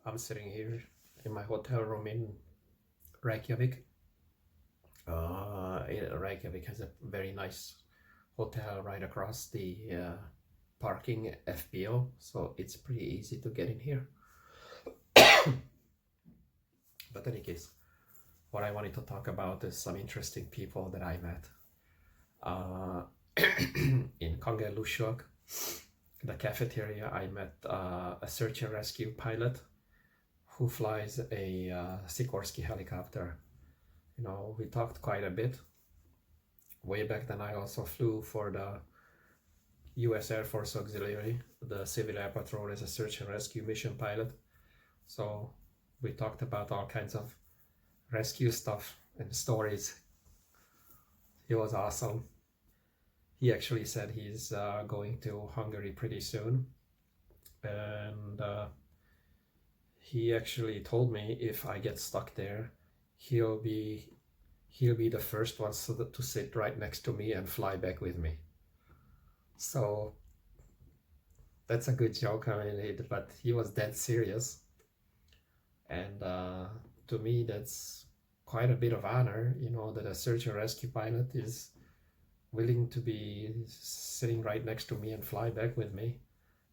I'm sitting here in my hotel room in Reykjavik. Reykjavik has a very nice hotel right across the parking FBO, so it's pretty easy to get in here. But in any case, what I wanted to talk about is some interesting people that I met. In Kangerlussuaq, the cafeteria, I met a search and rescue pilot who flies a Sikorsky helicopter. You know, we talked quite a bit. Way back then I also flew for the US Air Force Auxiliary, the Civil Air Patrol, as a search and rescue mission pilot. So we talked about all kinds of rescue stuff and stories. He was awesome. He actually said he's going to Hungary pretty soon, and he actually told me if I get stuck there, he'll be the first one to sit right next to me and fly back with me. So that's a good joke, I mean, but he was dead serious, and to me that's quite a bit of honor, you know, that a search and rescue pilot is willing to be sitting right next to me and fly back with me.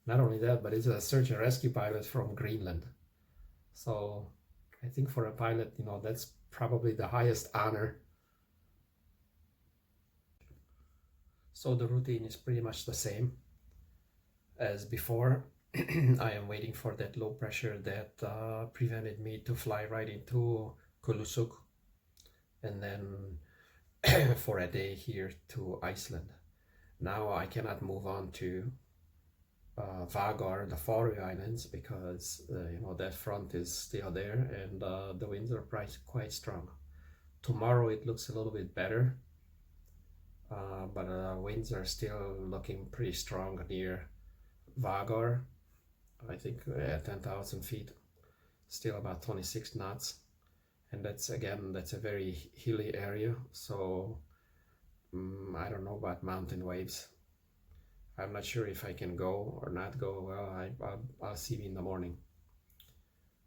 Not only that, but it's a search and rescue pilot from Greenland. So I think for a pilot, you know, that's probably the highest honor. So the routine is pretty much the same as before. I am waiting for that low pressure that prevented me to fly right into Kulusuk, and then for a day here to Iceland. Now I cannot move on to Vagar, the Faroe Islands, because you know, that front is still there, and the winds are quite strong. Tomorrow it looks a little bit better, but winds are still looking pretty strong near Vagar. I think at 10,000 feet, still about 26 knots. And that's a very hilly area, so I don't know about mountain waves. I'm not sure if I can go or not go. Well, I'll see you in the morning.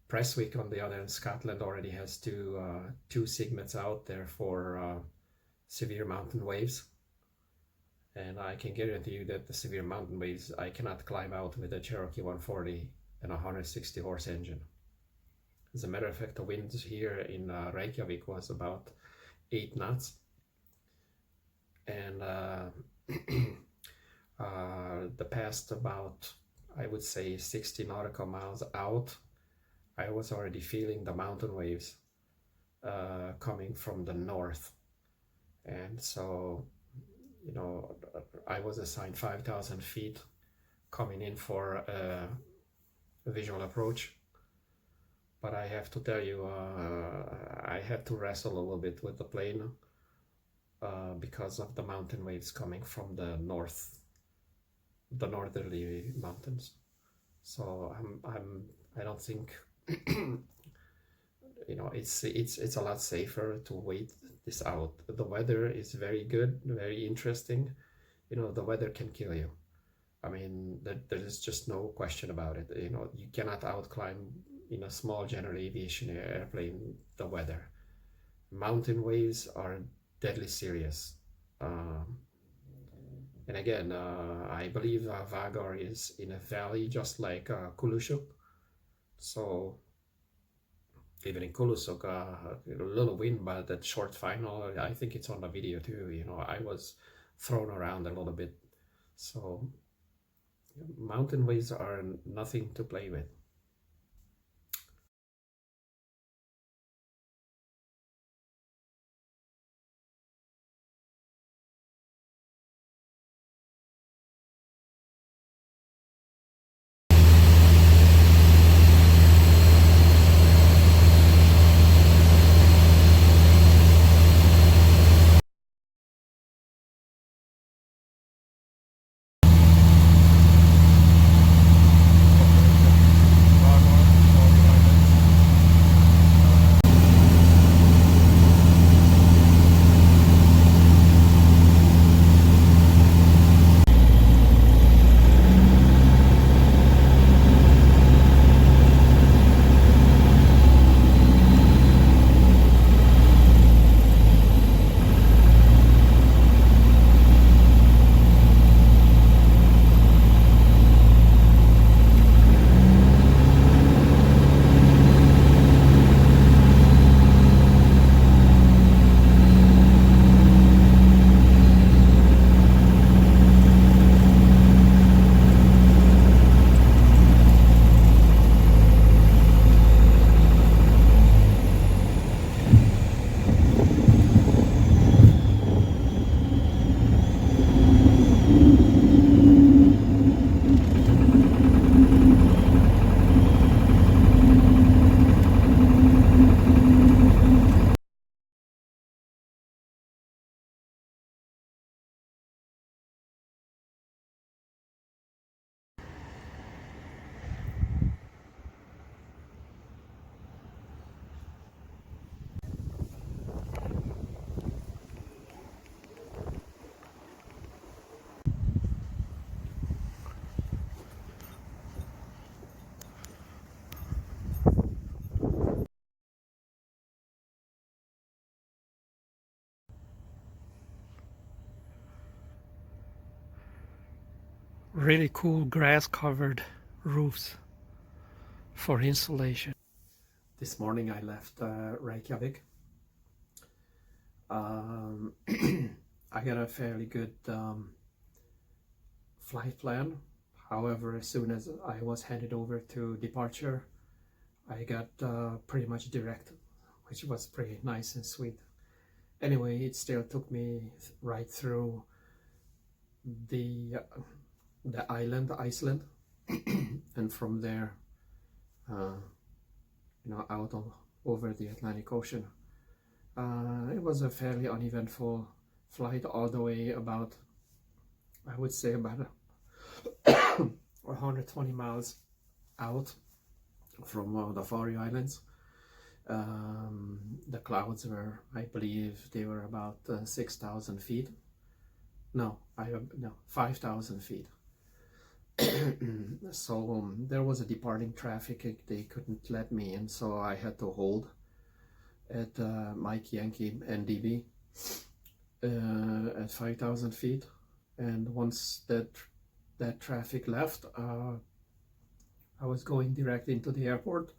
Presswick, on the other hand, Scotland already has two segments out there for severe mountain waves, and I can guarantee you that the severe mountain waves I cannot climb out with a Cherokee 140 and a 160 horse engine. As a matter of fact, the winds here in Reykjavik was about 8 knots, and the past about, I would say, 60 nautical miles out, I was already feeling the mountain waves coming from the north. And so, you know, I was assigned 5,000 feet coming in for a visual approach. But I have to tell you, I had to wrestle a little bit with the plane because of the mountain waves coming from the north, the northerly mountains. So I don't think, you know, it's a lot safer to wait this out. The weather is very good, very interesting. You know, the weather can kill you. I mean, there is just no question about it. You know, you cannot outclimb in a small general aviation airplane the weather. Mountain waves are deadly serious. And again, I believe Vagar is in a valley just like Kulusuk. So even in Kulusuk, a little wind, but that short final, I think it's on the video too. You know, I was thrown around a little bit. So mountain waves are nothing to play with. really cool grass covered roofs for insulation. This morning I left Reykjavik. I got a fairly good flight plan. However, as soon as I was headed over to departure, I got pretty much direct, which was pretty nice and sweet. Anyway, it still took me right through the island, Iceland, and from there, out over the Atlantic Ocean. It was a fairly uneventful flight all the way about, I would say about 120 miles out from the Faroe Islands. The clouds were, I believe, they were about 6,000 feet. No, 5,000 feet. So there was a departing traffic. They couldn't let me in, so I had to hold at MY NDB at 5,000 feet. And once that traffic left, I was going direct into the airport.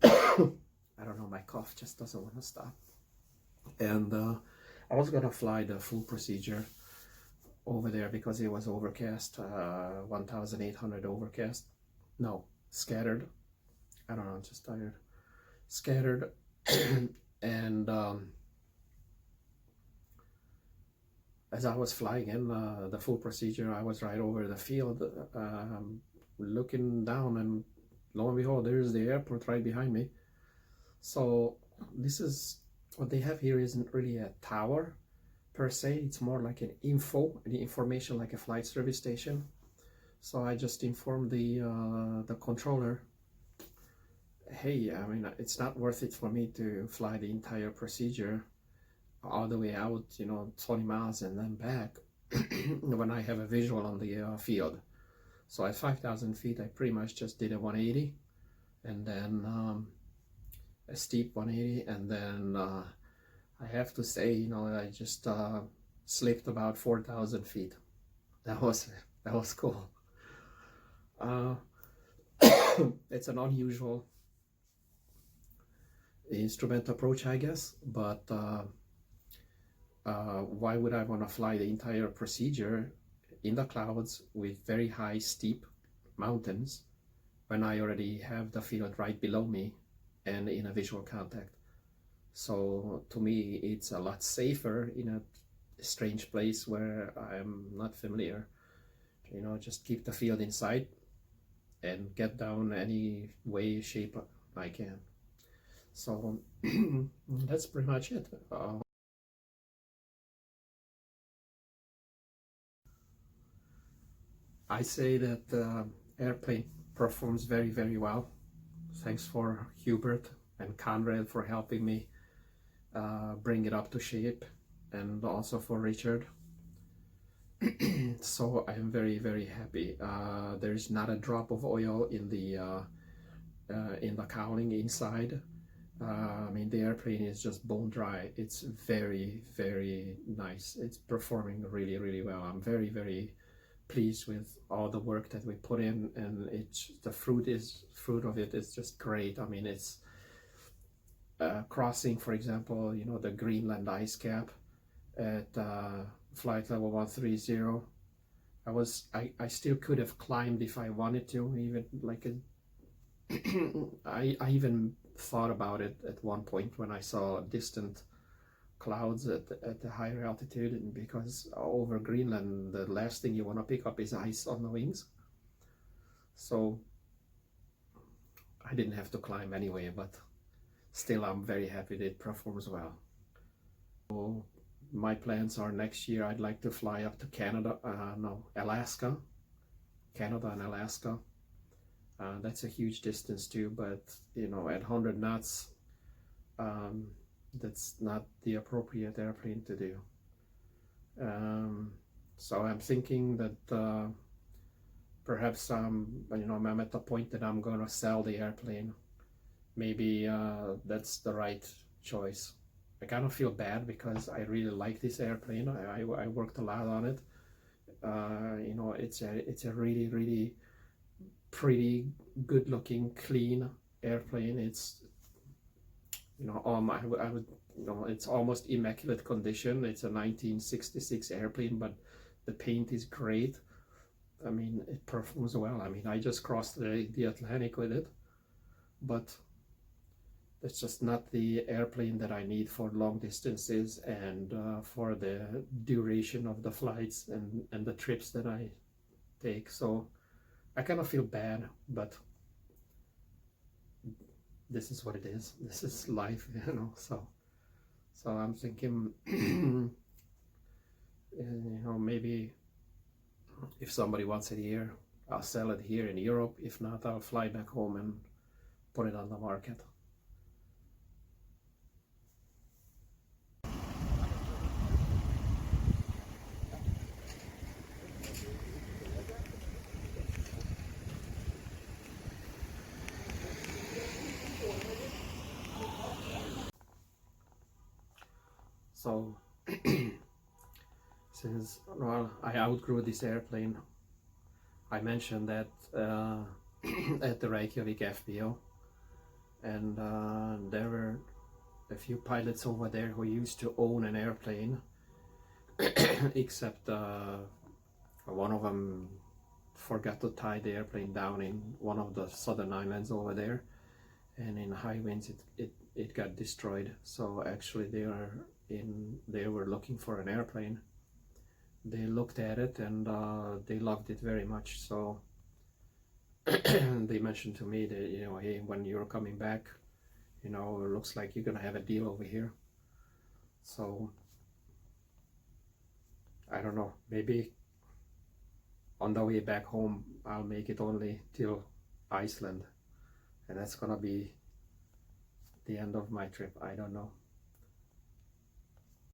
I don't know, my cough just doesn't want to stop. And I was gonna fly the full procedure over there because it was overcast, 1,800 overcast. No, scattered. I don't know, I'm just tired. Scattered. And as I was flying in the full procedure, I was right over the field, looking down, and lo and behold, there's the airport right behind me. So this is what they have here. Isn't really a tower per se, it's more like an information, like a flight service station. So I just informed the controller, hey, I mean, it's not worth it for me to fly the entire procedure all the way out, 20 miles and then back when I have a visual on the field. So at 5,000 feet, I pretty much just did a 180 and then a steep 180, and then I have to say, I just slipped about 4,000 feet. That was cool. It's an unusual instrument approach, I guess, but why would I want to fly the entire procedure in the clouds with very high, steep mountains when I already have the field right below me and in a visual contact? So to me, it's a lot safer in a strange place where I'm not familiar. Just keep the field in sight and get down any way, shape I can. So that's pretty much it. I say that the airplane performs very, very well. Thanks for Hubert and Conrad for helping me bring it up to shape, and also for Richard. So I am very, very happy. There's not a drop of oil in the cowling inside. I mean, the airplane is just bone dry. It's very, very nice. It's performing really, really well. I'm very, very pleased with all the work that we put in, and the fruit of it is just great. I mean, it's crossing, for example, the Greenland ice cap at flight level 130. I still could have climbed if I wanted to, even like I even thought about it at one point when I saw distant clouds at the higher altitude, because over Greenland the last thing you want to pick up is ice on the wings. So I didn't have to climb anyway, but still I'm very happy that it performs well. So my plans are next year I'd like to fly up to Alaska. Canada and Alaska. That's a huge distance too, but at 100 knots, that's not the appropriate airplane to do. So I'm thinking that perhaps I'm at the point that I'm going to sell the airplane. Maybe that's the right choice. I kind of feel bad because I really like this airplane. I worked a lot on it, You know, it's a really pretty good looking clean airplane. It's, you know, I would, you know, it's almost immaculate condition. It's a 1966 airplane, but the paint is great. I mean, it performs well. I mean, I just crossed the Atlantic with it, but it's just not the airplane that I need for long distances and for the duration of the flights and the trips that I take. So I kind of feel bad, but this is what it is. This is life, you know. So I'm thinking, you know, maybe if somebody wants it here, I'll sell it here in Europe. If not, I'll fly back home and put it on the market. So since, well, I outgrew this airplane, I mentioned that at the Reykjavik FBO, and there were a few pilots over there who used to own an airplane, except one of them forgot to tie the airplane down in one of the southern islands over there, and in high winds it got destroyed. So actually they were looking for an airplane. They looked at it and they loved it very much. So they mentioned to me that, you know, hey, when you're coming back, you know, it looks like you're gonna have a deal over here. So I don't know, maybe on the way back home I'll make it only till Iceland, and that's gonna be the end of my trip. I don't know.